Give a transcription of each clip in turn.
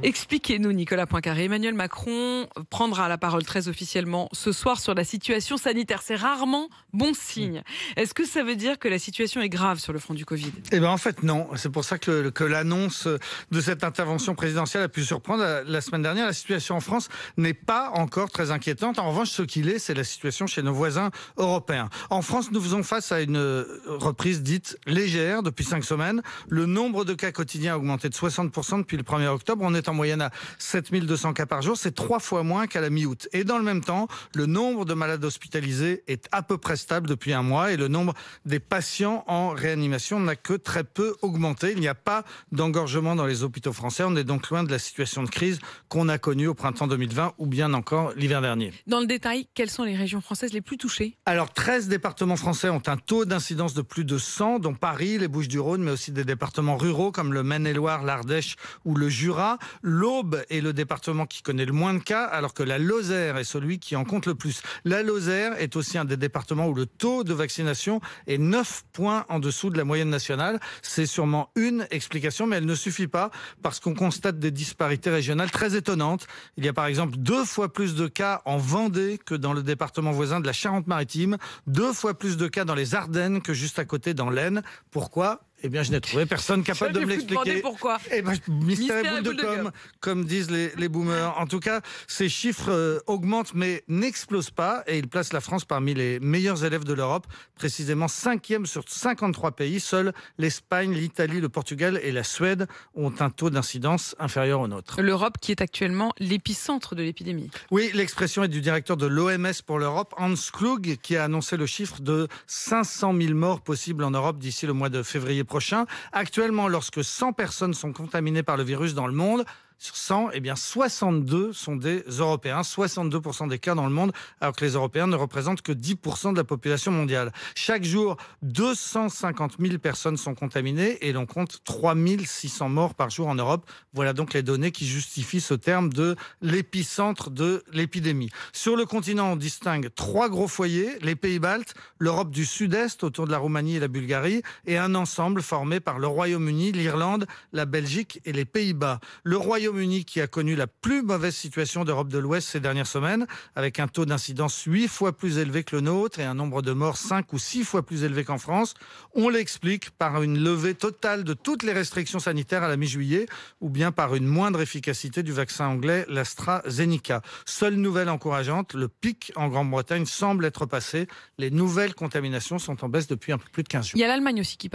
Expliquez-nous, Nicolas Poincaré. Emmanuel Macron prendra la parole très officiellement ce soir sur la situation sanitaire. C'est rarement bon signe. Est-ce que ça veut dire que la situation est grave sur le front du Covid ? Eh bien, en fait, non. C'est pour ça que l'annonce de cette intervention présidentielle a pu surprendre. La semaine dernière, la situation en France n'est pas encore très inquiétante. En revanche, ce qu'il est, c'est la situation chez nos voisins européens. En France, nous faisons face à une reprise dite légère depuis 5 semaines. Le nombre de cas quotidiens a augmenté de 60% depuis le 1er octobre. On est en moyenne à 7200 cas par jour. C'est 3 fois moins qu'à la mi-août. Et dans le même temps, le nombre de malades hospitalisés est à peu près stable depuis un mois et le nombre des patients en réanimation n'a que très peu augmenté. Il n'y a pas d'engorgement dans les hôpitaux français. On est donc loin de la situation de crise qu'on a connue au printemps 2020 ou bien encore l'hiver dernier. Dans le détail, quelles sont les régions françaises les plus touchées ? Alors, 13 départements français ont un taux d'incidence de plus de 100, dont Paris, les Bouches-du-Rhône, mais aussi des départements ruraux comme le Maine-et-Loire, l'Ardèche ou le Jura. L'Aube est le département qui connaît le moins de cas, alors que la Lozère est celui qui en compte le plus. La Lozère est aussi un des départements où le taux de vaccination est 9 points en dessous de la moyenne nationale. C'est sûrement une explication, mais elle ne suffit pas parce qu'on constate des disparités régionales très étonnantes. Il y a par exemple 2 fois plus de cas en Vendée que dans le département voisin de la Charente-Maritime, 2 fois plus de cas dans les Ardennes que juste à côté dans l'Aisne. Pourquoi ? Eh bien, je n'ai trouvé personne capable de me l'expliquer. Pourquoi ? Eh ben, mystère et boule de com, comme disent les boomers. En tout cas, ces chiffres augmentent mais n'explosent pas et ils placent la France parmi les meilleurs élèves de l'Europe, précisément 5e sur 53 pays. Seuls l'Espagne, l'Italie, le Portugal et la Suède ont un taux d'incidence inférieur au nôtre. L'Europe qui est actuellement l'épicentre de l'épidémie. Oui, l'expression est du directeur de l'OMS pour l'Europe, Hans Klug, qui a annoncé le chiffre de 500 000 morts possibles en Europe d'ici le mois de février prochain. Actuellement, lorsque 100 personnes sont contaminées par le virus dans le monde, sur 100, eh bien 62 sont des Européens, 62% des cas dans le monde, alors que les Européens ne représentent que 10% de la population mondiale. Chaque jour, 250 000 personnes sont contaminées et l'on compte 3 600 morts par jour en Europe. Voilà donc les données qui justifient ce terme de l'épicentre de l'épidémie. Sur le continent, on distingue 3 gros foyers, les pays baltes, l'Europe du Sud-Est autour de la Roumanie et la Bulgarie, et un ensemble formé par le Royaume-Uni, l'Irlande, la Belgique et les Pays-Bas. Le Royaume-Uni qui a connu la plus mauvaise situation d'Europe de l'Ouest ces dernières semaines, avec un taux d'incidence 8 fois plus élevé que le nôtre et un nombre de morts 5 ou 6 fois plus élevé qu'en France. On l'explique par une levée totale de toutes les restrictions sanitaires à la mi-juillet ou bien par une moindre efficacité du vaccin anglais, l'AstraZeneca. Seule nouvelle encourageante, le pic en Grande-Bretagne semble être passé. Les nouvelles contaminations sont en baisse depuis un peu plus de 15 jours. Il y a l'Allemagne aussi qui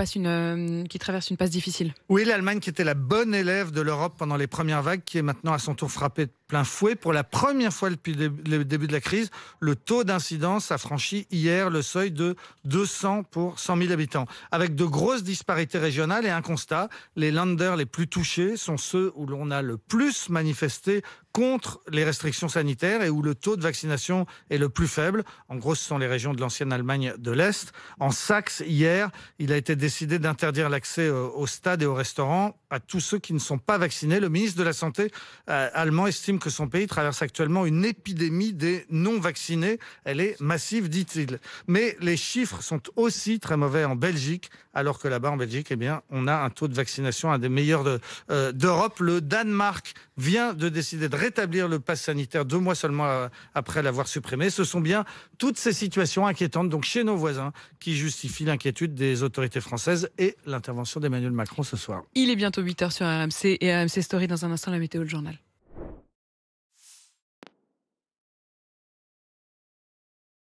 traverse une passe difficile. Oui, l'Allemagne qui était la bonne élève de l'Europe pendant les premières vague qui est maintenant à son tour frappée de plein fouet. Pour la première fois depuis le début de la crise, le taux d'incidence a franchi hier le seuil de 200 pour 100 000 habitants. Avec de grosses disparités régionales et un constat, les Länder les plus touchés sont ceux où l'on a le plus manifesté contre les restrictions sanitaires et où le taux de vaccination est le plus faible. En gros, ce sont les régions de l'ancienne Allemagne de l'Est. En Saxe, hier, il a été décidé d'interdire l'accès aux stades et aux restaurants à tous ceux qui ne sont pas vaccinés. Le ministre de la Santé allemand estime que son pays traverse actuellement une épidémie des non-vaccinés. Elle est massive, dit-il. Mais les chiffres sont aussi très mauvais en Belgique, alors que là-bas, en Belgique, eh bien, on a un taux de vaccination un des meilleurs d'Europe. Le Danemark vient de décider de rétablir le pass sanitaire 2 mois seulement après l'avoir supprimé. Ce sont bien toutes ces situations inquiétantes, donc chez nos voisins, qui justifient l'inquiétude des autorités françaises et l'intervention d'Emmanuel Macron ce soir. Il est bientôt 8h sur RMC et RMC Story. Dans un instant, la météo, le journal.